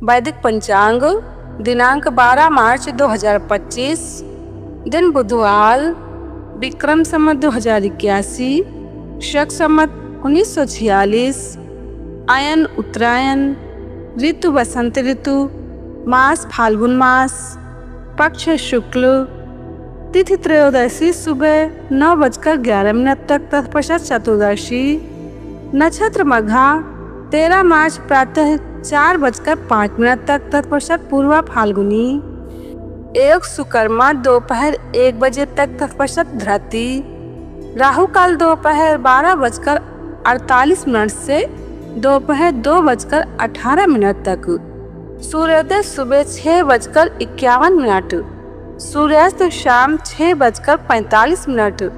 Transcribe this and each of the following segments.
वैदिक पंचांग दिनांक 12 मार्च 2025, दिन बुधवार, विक्रम संवत 2081, शक संवत 1946, आयन उत्तरायण, ऋतु बसंत ऋतु, मास फाल्गुन मास, पक्ष शुक्ल, तिथि त्रयोदशी सुबह 9:11 तक, तत्पश्चात चतुर्दशी, नक्षत्र मघा, 13 मार्च प्रातः 4:05 तक, तत्पश्चात पूर्वा फाल्गुनी, योग सुकर्मा दोपहर 1 बजे तक, तत्पश्चात धृति, राहु काल दोपहर 12:48 से दोपहर 2:18 तक, सूर्योदय सुबह 6:51, सूर्यास्त शाम 6:45,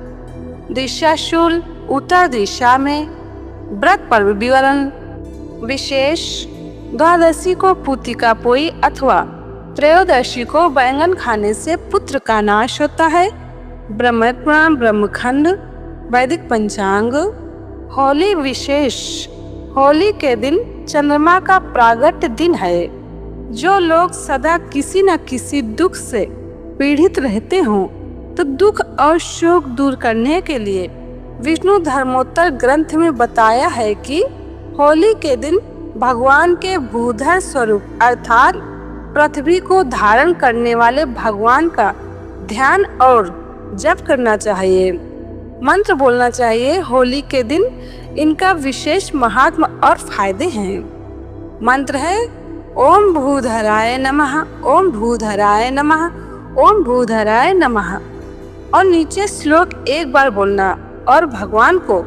दिशा शूल उत्तर दिशा में। व्रत पर्व विवरण। विशेष: द्वादशी को पूती का पोई अथवा त्रयोदशी को बैंगन खाने से पुत्र का नाश होता है। ब्रह्म पुराण ब्रह्मखंड। वैदिक पंचांग। होली विशेष: होली के दिन चंद्रमा का प्रागट्य दिन है। जो लोग सदा किसी न किसी दुख से पीड़ित रहते हों तो दुख और शोक दूर करने के लिए विष्णु धर्मोत्तर ग्रंथ में बताया है कि होली के दिन भगवान के भूधर स्वरूप अर्थात पृथ्वी को धारण करने वाले भगवान का ध्यान और जप करना चाहिए, मंत्र बोलना चाहिए। होली के दिन इनका विशेष महात्मा और फायदे हैं। मंत्र है ओम भूधराय नमः, ओम भूधराय नमः, ओम भूधराय नमः, और नीचे श्लोक एक बार बोलना और भगवान को,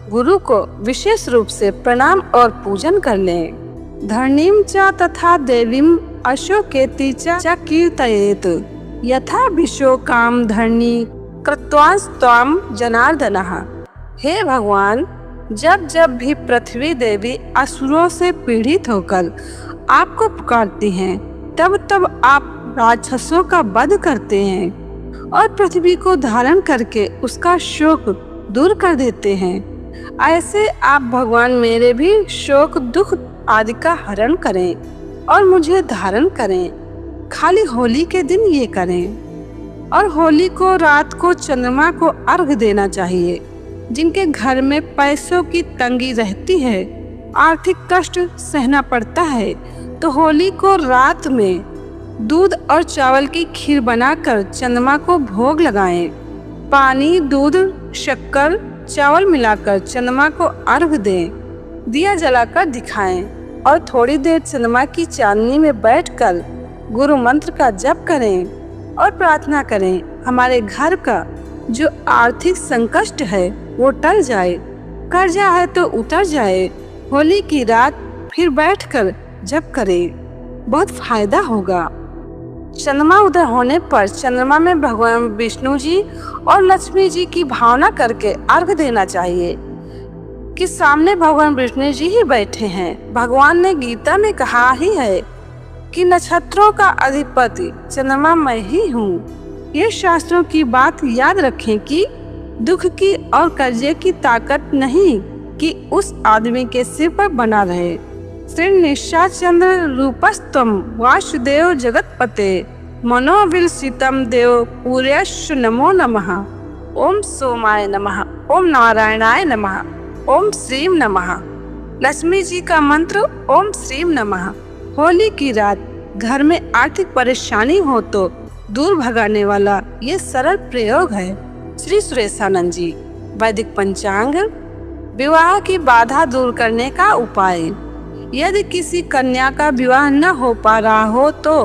गुरु को विशेष रूप से प्रणाम और पूजन कर लें। धरणीम च तथा देवीम अशोकेति च कीर्तयेत, यथा विशोकाम धरणी कृत्वास्त्वाम जनार्दनः। हे भगवान, जब जब भी पृथ्वी देवी असुरों से पीड़ित होकर आपको पुकारती हैं, तब तब आप राक्षसों का वध करते हैं और पृथ्वी को धारण करके उसका शोक दूर कर देते हैं। ऐसे आप भगवान मेरे भी शोक दुख आदि का हरण करें और मुझे धारण करें। खाली होली के दिन ये करें। और होली को रात को चंद्रमा को अर्घ देना चाहिए। जिनके घर में पैसों की तंगी रहती है, आर्थिक कष्ट सहना पड़ता है, तो होली को रात में दूध और चावल की खीर बनाकर चंद्रमा को भोग लगाएं। पानी, दूध, शक्कर, चावल मिलाकर चंद्रमा को अर्घ दें। दिया जलाकर दिखाएं और थोड़ी देर चंद्रमा की चांदनी में बैठकर गुरु मंत्र का जप करें और प्रार्थना करें हमारे घर का जो आर्थिक संकट है वो टल जाए, कर्जा है तो उतर जाए। होली की रात फिर बैठकर जप करें, बहुत फायदा होगा। चंद्रमा उदय होने पर चंद्रमा में भगवान विष्णु जी और लक्ष्मी जी की भावना करके अर्घ देना चाहिए कि सामने भगवान विष्णु जी ही बैठे हैं। भगवान ने गीता में कहा ही है कि नक्षत्रों का अधिपति चंद्रमा मैं ही हूँ। ये शास्त्रों की बात याद रखें कि दुख की और कर्जे की ताकत नहीं कि उस आदमी के सिर पर बना रहे। श्री निशाचंद्र रूपस्तम वासुदेव जगतपते मनोविलसितम देव पूर्यश्व नमो नमः। ओम सोमाय नमः, ओम नारायणाय नमः, ओम श्रीम नमः। लक्ष्मी जी का मंत्र ओम श्रीम नमः। होली की रात घर में आर्थिक परेशानी हो तो दूर भगाने वाला ये सरल प्रयोग है। श्री सुरेशानंद जी। वैदिक पंचांग। विवाह की बाधा दूर करने का उपाय। यदि किसी कन्या का विवाह न हो पा रहा हो तो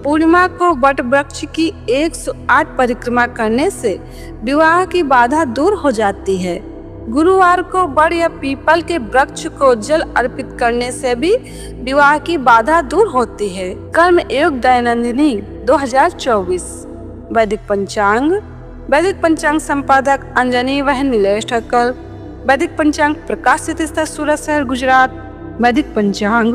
पूर्णिमा को वट वृक्ष की 108 परिक्रमा करने से विवाह की बाधा दूर हो जाती है। गुरुवार को बड़ या पीपल के वृक्ष को जल अर्पित करने से भी विवाह की बाधा दूर होती है। कर्म योग दैनंदिनी 2024। वैदिक पंचांग। वैदिक पंचांग संपादक अंजनी व नीलेश ठक्कर। वैदिक पंचांग प्रकाशित सूरत शहर गुजरात। वैदिक पंचांग।